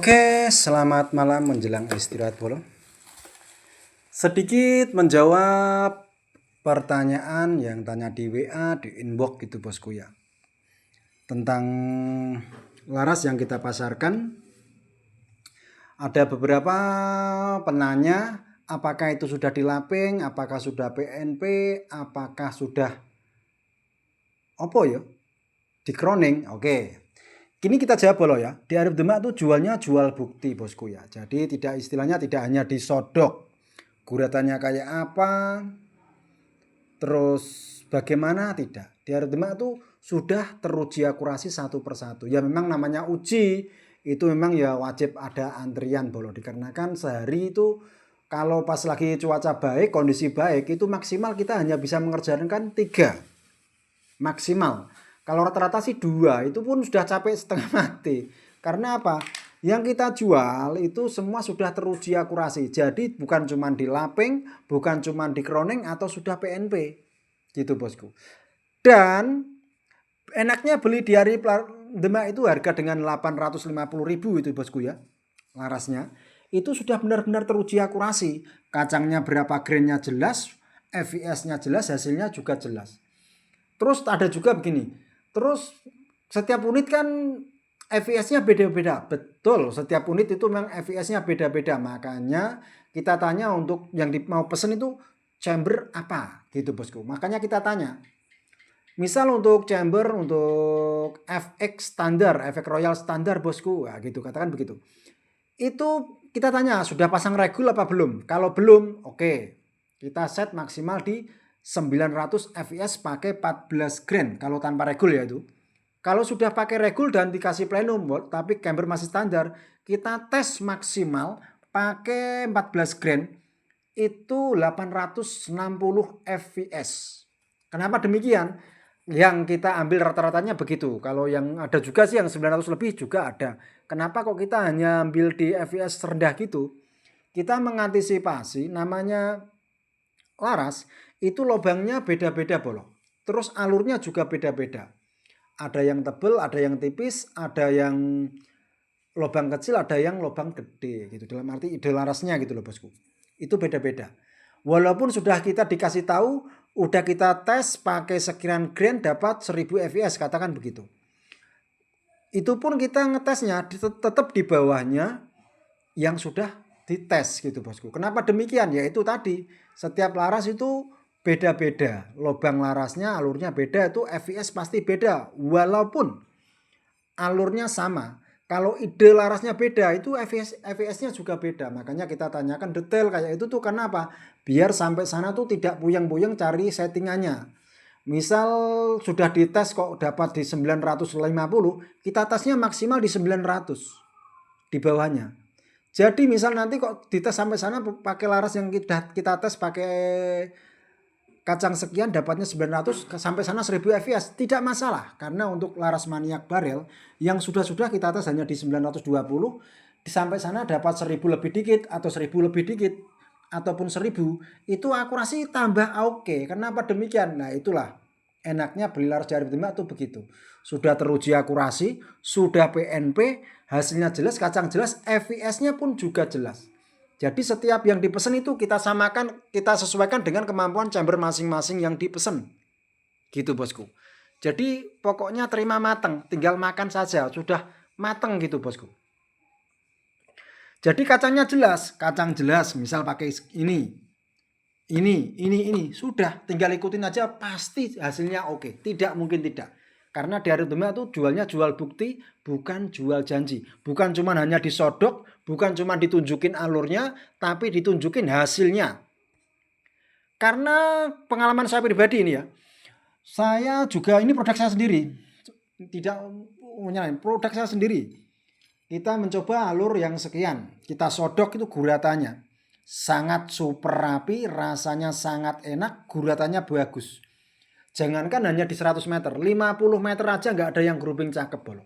Oke, selamat malam menjelang istirahat bolong. Sedikit menjawab pertanyaan yang tanya di WA, di inbox gitu bosku ya. Tentang laras yang kita pasarkan. Ada beberapa penanya, apakah itu sudah dilaping, apakah sudah PNP, apakah sudah di kroning. Oke. Kini kita jawab bolo ya. Di Arif Demak tuh jualnya jual bukti bosku ya. Jadi istilahnya tidak hanya disodok. Guratannya kayak apa, terus bagaimana, tidak. Di Arif Demak tuh sudah teruji akurasi satu persatu. Ya memang namanya uji, itu memang ya wajib ada antrian bolo. Dikarenakan sehari itu kalau pas lagi cuaca baik, kondisi baik, itu maksimal kita hanya bisa mengerjakan 3. Maksimal. Kalau rata-rata sih 2, itu pun sudah capek setengah mati. Karena apa? Yang kita jual itu semua sudah teruji akurasi. Jadi bukan cuma di laping, bukan cuma di kroning atau sudah PNP. Gitu bosku. Dan enaknya beli di Arif Demak itu harga dengan 850.000 itu bosku ya. Larasnya. Itu sudah benar-benar teruji akurasi. Kacangnya berapa grainnya jelas, FIS-nya jelas, hasilnya juga jelas. Terus ada juga begini. Terus setiap unit kan FIS-nya beda-beda. Betul, setiap unit itu memang FIS-nya beda-beda. Makanya kita tanya untuk yang mau pesen itu chamber apa gitu bosku. Makanya kita tanya. Misal untuk chamber untuk FX standar, efek royal standar bosku. Nah, gitu katakan begitu. Itu kita tanya sudah pasang regul apa belum? Kalau belum, oke. Kita set maksimal di 900 fps pakai 14 grain kalau tanpa regul ya itu. Kalau sudah pakai regul dan dikasih plenum tapi camber masih standar, kita tes maksimal pakai 14 grain itu 860 fps. Kenapa demikian? Yang kita ambil rata-ratanya begitu. Kalau yang ada juga sih yang 900 lebih juga ada. Kenapa kok kita hanya ambil di fps rendah gitu? Kita mengantisipasi namanya laras itu lubangnya beda-beda bolong. Terus alurnya juga beda-beda. Ada yang tebal, ada yang tipis, ada yang lubang kecil, ada yang lubang gede gitu. Dalam arti ide larasnya gitu loh bosku. Itu beda-beda. Walaupun sudah kita dikasih tahu, udah kita tes pakai sekian grain dapat 1000 fps katakan begitu. Itu pun kita ngetesnya tetap di bawahnya yang sudah dites gitu bosku. Kenapa demikian? Ya itu tadi, setiap laras itu beda-beda. Lubang larasnya, alurnya beda, itu FIS pasti beda. Walaupun alurnya sama. Kalau ide larasnya beda, itu FIS-nya juga beda. Makanya kita tanyakan detail kayak itu tuh kenapa? Biar sampai sana tuh tidak puyeng-puyeng cari settingannya. Misal sudah dites kok dapat di 950, kita tesnya maksimal di 900 di bawahnya. Jadi misal nanti kok dites sampai sana pakai laras yang kita tes pakai kacang sekian dapatnya 900 sampai sana 1000 fps tidak masalah, karena untuk laras maniak barel yang sudah kita tes hanya di 920 sampai sana dapat 1000 lebih dikit atau 1000 lebih dikit ataupun 1000 itu akurasi tambah oke. Kenapa demikian? Nah itulah enaknya beli laras di Arif Demak tuh begitu. Sudah teruji akurasi, sudah PNP, hasilnya jelas, kacang jelas, FIS-nya pun juga jelas. Jadi setiap yang dipesan itu kita samakan, kita sesuaikan dengan kemampuan chamber masing-masing yang dipesan. Gitu bosku. Jadi pokoknya terima matang, tinggal makan saja, sudah matang gitu bosku. Jadi kacangnya jelas, kacang jelas, misal pakai ini, sudah tinggal ikutin aja pasti hasilnya oke. Tidak mungkin tidak. Karena di Arif Demak tuh jualnya jual bukti, bukan jual janji. Bukan cuma hanya disodok, bukan cuma ditunjukin alurnya, tapi ditunjukin hasilnya. Karena pengalaman saya pribadi ini ya, saya juga ini produk saya sendiri, tidak menyalahin produk saya sendiri. Kita mencoba alur yang sekian, kita sodok itu guratannya sangat super rapi, rasanya sangat enak, guratannya bagus. Jangankan hanya di 100 meter, 50 meter aja nggak ada yang grouping cakep bolong.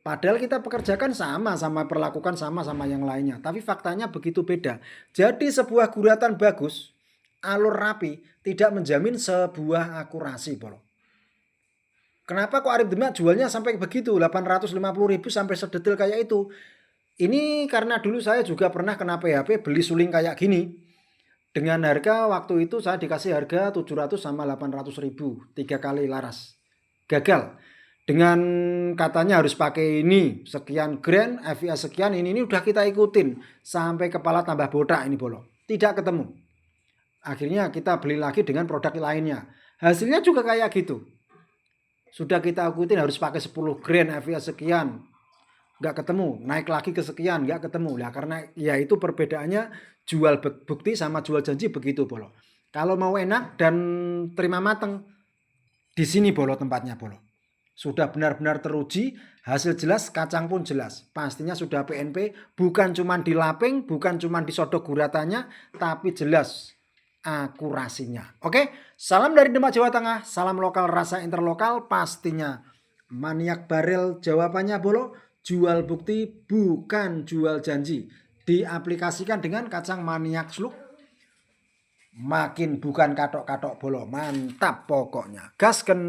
Padahal kita pekerjakan sama perlakukan sama yang lainnya. Tapi faktanya begitu beda. Jadi sebuah guratan bagus, alur rapi, tidak menjamin sebuah akurasi bolong. Kenapa kok Arif Demak jualnya sampai begitu, 850.000 sampai sedetail kayak itu? Ini karena dulu saya juga pernah kena PHP beli suling kayak gini. Dengan harga waktu itu saya dikasih harga 700 sama 800 ribu. 3 kali laras. Gagal. Dengan katanya harus pakai ini. Sekian grand, FIS sekian, ini udah kita ikutin. Sampai kepala tambah botak ini bolong. Tidak ketemu. Akhirnya kita beli lagi dengan produk lainnya. Hasilnya juga kayak gitu. Sudah kita ikutin harus pakai 10 grand, FIS sekian. Nggak ketemu, naik lagi ke sekian, nggak ketemu. Nah, karena ya itu perbedaannya jual bukti sama jual janji begitu Bolo. Kalau mau enak dan terima mateng, di sini Bolo tempatnya Bolo. Sudah benar-benar teruji, hasil jelas, kacang pun jelas. Pastinya sudah PNP, bukan cuma di laping, bukan cuma disodok guratannya, tapi jelas akurasinya. Oke, salam dari Demak Jawa Tengah, salam lokal rasa interlokal, pastinya maniak barel jawabannya Bolo. Jual bukti bukan jual janji. Diaplikasikan dengan kacang maniak sluk. Makin bukan katok-katok Bolo. Mantap pokoknya. Gasken.